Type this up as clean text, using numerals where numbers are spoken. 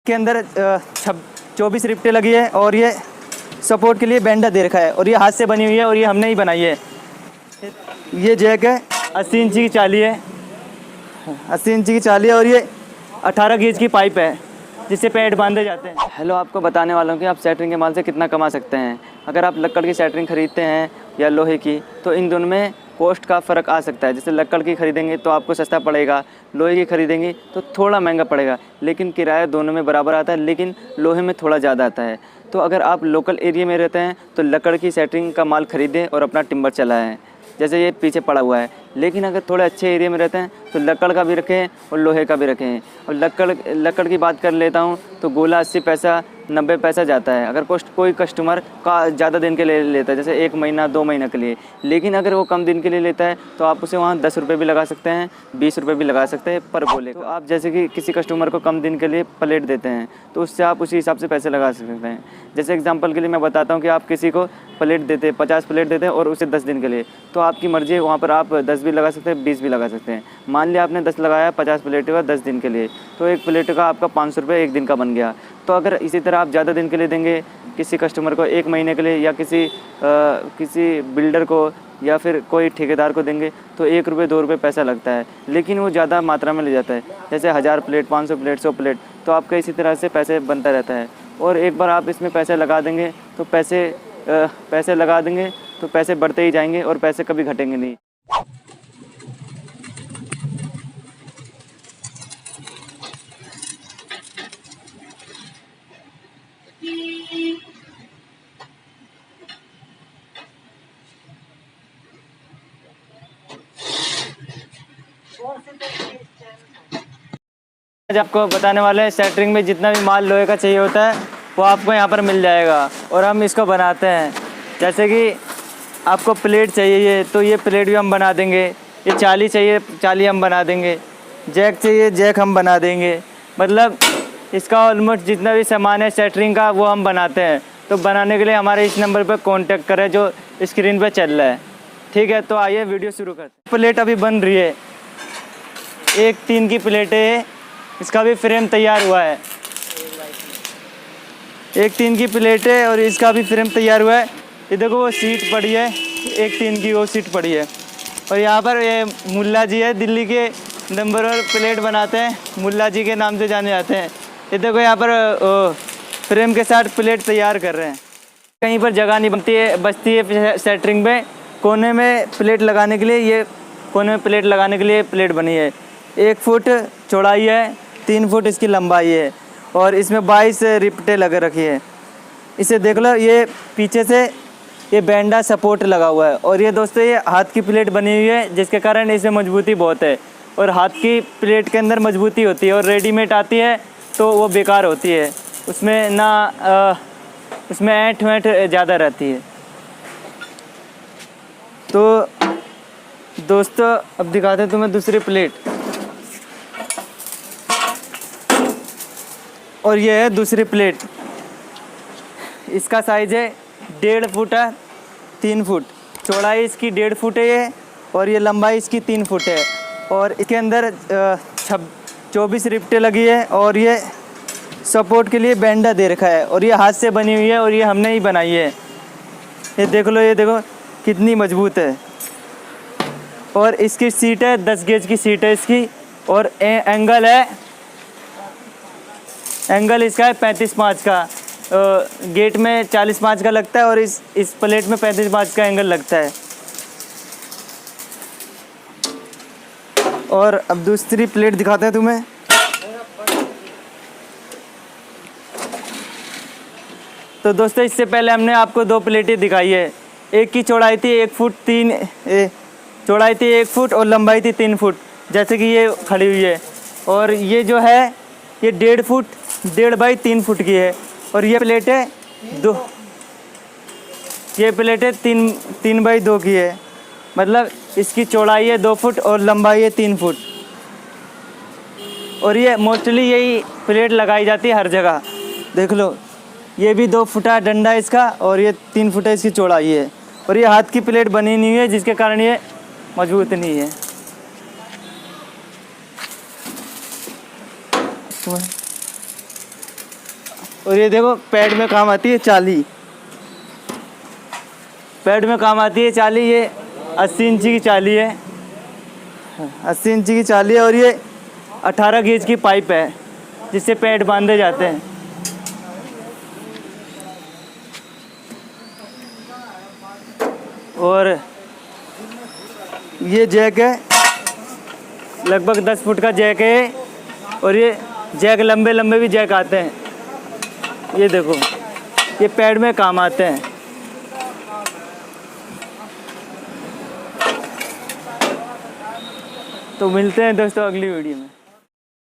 के अंदर 24 रिप्टें लगी है और ये सपोर्ट के लिए बैंडा दे रखा है और ये हाथ से बनी हुई है और ये हमने ही बनाई है। ये जैक है 80 इंची की चाली है, 80 इंची की चाली है और ये 18 गेज की पाइप है जिससे पैड बांधे जाते हैं। हेलो, आपको बताने वाला हूँ कि आप सेटरिंग के माल से कितना कमा सकते हैं। अगर आप लक्कड़ की सेटरिंग खरीदते हैं या लोहे की, तो इन दोनों में कॉस्ट का फ़र्क आ सकता है। जैसे लक्कड़ की खरीदेंगे तो आपको सस्ता पड़ेगा, लोहे की खरीदेंगे तो थोड़ा महंगा पड़ेगा, लेकिन किराया दोनों में बराबर आता है, लेकिन लोहे में थोड़ा ज़्यादा आता है। तो अगर आप लोकल एरिया में रहते हैं तो लक्कड़ की सेटरिंग का माल खरीदें और अपना टिम्बर चलाएं, जैसे ये पीछे पड़ा हुआ है। लेकिन अगर थोड़े अच्छे एरिया में रहते हैं तो लक्कड़ का भी रखें और लोहे का भी रखें। और लक्कड़ की बात कर लेता हूँ तो गोला 80 पैसा 90 पैसा जाता है, अगर कोई कस्टमर का ज़्यादा दिन के लिए लेता है, जैसे 1 महीना 2 महीना के लिए। लेकिन अगर वो कम दिन के लिए लेता है तो आप उसे वहाँ 10 रुपये भी लगा सकते हैं, 20 रुपये भी लगा सकते हैं पर गोले। तो आप जैसे कि किसी कस्टमर को कम दिन के लिए प्लेट देते हैं तो उससे आप उसी हिसाब से पैसे लगा सकते हैं। जैसे एग्जाम्पल के लिए मैं बताता हूँ कि आप किसी को प्लेट देते 50 प्लेट देते हैं और उसे 10 दिन के लिए, तो आपकी मर्ज़ी है, वहाँ पर आप 10 भी लगा सकते हैं, 20 भी लगा सकते हैं। मान लिया आपने 10 लगाया 50 प्लेट का 10 दिन के लिए, तो एक प्लेट का आपका 500 रुपये एक दिन का बन गया। तो अगर इसी तरह आप ज़्यादा दिन के लिए देंगे किसी कस्टमर को, 1 महीने के लिए, या किसी बिल्डर को या फिर कोई ठेकेदार को देंगे तो 1 रुपये 2 रुपये पैसा लगता है, लेकिन वो ज़्यादा मात्रा में ले जाता है, जैसे 1000 प्लेट 500 प्लेट 100 प्लेट, तो आपका इसी तरह से पैसे बनता रहता है। और एक बार आप इसमें पैसे लगा देंगे तो पैसे लगा देंगे तो पैसे बढ़ते ही जाएंगे और पैसे कभी घटेंगे नहीं। आज आपको बताने वाले हैं सेटरिंग में जितना भी माल लोहे का चाहिए होता है वो आपको यहाँ पर मिल जाएगा और हम इसको बनाते हैं। जैसे कि आपको प्लेट चाहिए तो ये प्लेट भी हम बना देंगे, ये चाली चाहिए चाली हम बना देंगे, जैक चाहिए जैक हम बना देंगे। मतलब इसका ऑलमोस्ट जितना भी सामान है सेटरिंग का वो हम बनाते हैं। तो बनाने के लिए हमारे इस नंबर पर कॉन्टेक्ट करें जो स्क्रीन पर चल रहा है। ठीक है, तो आइए वीडियो शुरू करते हैं। प्लेट अभी बन रही है, एक 3 की प्लेट है, इसका भी फ्रेम तैयार हुआ है। एक 3 की प्लेट है और इसका भी फ्रेम तैयार हुआ है। ये देखो वो सीट पड़ी है, एक 3 की वो सीट पड़ी है। और यहाँ पर ये मुल्ला जी है, दिल्ली के नंबर और प्लेट बनाते हैं, मुल्ला जी के नाम से जाने जाते हैं। ये देखो यहाँ पर फ्रेम के साथ प्लेट तैयार कर रहे हैं। कहीं पर जगह नहीं बचती है सेटरिंग में, कोने में प्लेट लगाने के लिए, ये कोने में प्लेट लगाने के लिए प्लेट बनी है। 1 फुट चौड़ाई है, 3 फुट इसकी लंबाई है और इसमें 22 रिपटें लग रखी है। इसे देख लो, ये पीछे से ये बैंडा सपोर्ट लगा हुआ है। और ये दोस्तों ये हाथ की प्लेट बनी हुई है जिसके कारण इसमें मजबूती बहुत है। और हाथ की प्लेट के अंदर मजबूती होती है और रेडीमेड आती है तो वो बेकार होती है, उसमें उसमें ऐंठ वैंठ ज़्यादा रहती है। तो दोस्तों अब दिखाते हैं तुम्हें दूसरी प्लेट। और ये है दूसरी प्लेट, इसका साइज़ है 1.5 फुट है, 3 फुट चौड़ाई इसकी 1.5 फुट है ये, और ये लंबाई इसकी 3 फुट है। और इसके अंदर 24 रिप्टें लगी है और ये सपोर्ट के लिए बैंडा दे रखा है और ये हाथ से बनी हुई है और ये हमने ही बनाई है। ये देख लो, ये देखो कितनी मजबूत है। और इसकी सीट है 10 गेज की सीट है इसकी, और एंगल इसका है 35.5 का। गेट में 40.5 का लगता है और इस प्लेट में 35.5 का एंगल लगता है। और अब दूसरी प्लेट दिखाते हैं तुम्हें। तो दोस्तों इससे पहले हमने आपको 2 प्लेटें दिखाई है। एक की चौड़ाई थी 1 फुट 3 चौड़ाई थी 1 फुट और लंबाई थी 3 फुट, जैसे कि ये खड़ी हुई है। और ये जो है ये 1.5 फुट 1.5 बाई 3 फुट की है। और ये प्लेट है 3 बाई 2 की है। मतलब इसकी चौड़ाई है 2 फुट और लंबाई है 3 फुट। और ये मोस्टली यही प्लेट लगाई जाती है हर जगह। देख लो, ये भी 2 फुटा डंडा है इसका और ये 3 फुट इसकी चौड़ाई है। और ये हाथ की प्लेट बनी नहीं है जिसके कारण ये मजबूत नहीं है। और ये देखो पैड में काम आती है चाली, पैड में काम आती है चाली। ये 80 इंची की चाली है, 80 इंची की चाली है और ये 18 गेज की पाइप है जिससे पैड बांधे जाते हैं। और ये जैक है, लगभग 10 फुट का जैक है। और ये जैक लंबे लंबे भी जैक आते हैं, ये देखो ये पैड में काम आते हैं। तो मिलते हैं दोस्तों अगली वीडियो में।